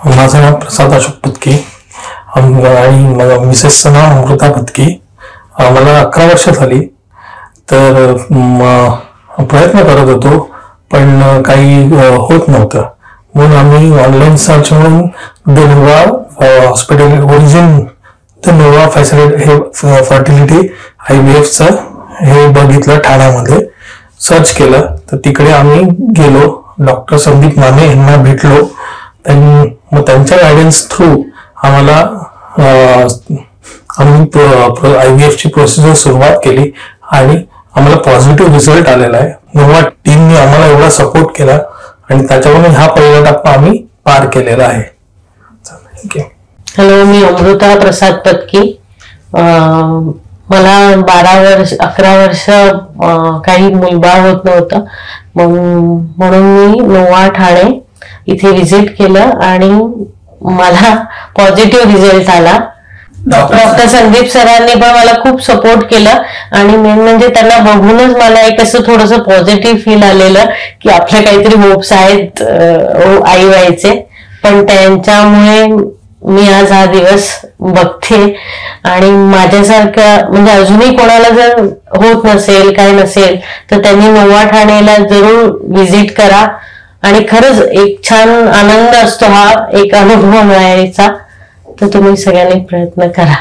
माझं नाव प्रसाद अशोक पत्की आणि मिसेसचं नाव अमृता पत्की. मला 11 वर्ष झाली. तर प्रयत्न करत होतो पण काही होत नव्हतं. म्हणून आम्ही ऑनलाईन सर्च म्हणून the Nova hospital origin the Nova facility हे फर्टिलिटी IVFचं हे बघितलं. ठाण्यामध्ये सर्च केलं तर तिकडे आम्ही गेलो. डॉक्टर संदीप माने यांना भेटलो. मग त्यांच्या गायडन्स थ्रू आम्हाला आम्ही IVFची प्रोसिजर सुरुवात केली आणि आम्हाला पॉझिटिव्ह रिझल्ट आलेला आहे. नोवा टीमने आम्हाला एवढा सपोर्ट केला आणि त्याच्यामुळे हा पहिला टप्पा आम्ही पार केलेला आहे. हॅलो, मी अमृता प्रसाद पत्की. मला 11 वर्ष काही मुलबाळ होत नव्हतं. म्हणून मी नोवा ठाणे इथे विजिट केलं आणि मला पॉझिटिव्ह रिझल्ट आला. डॉक्टर संदीप सरांनी पण मला खूप सपोर्ट केलं आणि मेन म्हणजे त्यांना बघूनच मला एक असं थोडंसं पॉझिटिव्ह फील आलेलं की आपल्या काहीतरी होप्स आहेत आई व्हायचे. पण त्यांच्यामुळे मी आज हा दिवस बघते आणि माझ्यासारखं म्हणजे अजूनही कोणाला जर होत नसेल काय नसेल तर त्यांनी नोवा ठाणेला जरूर विजिट करा आणि खरंच एक छान आनंद असतो हा एक अनुभव मिळायचा. तर तुम्ही सगळ्यांनी प्रयत्न करा.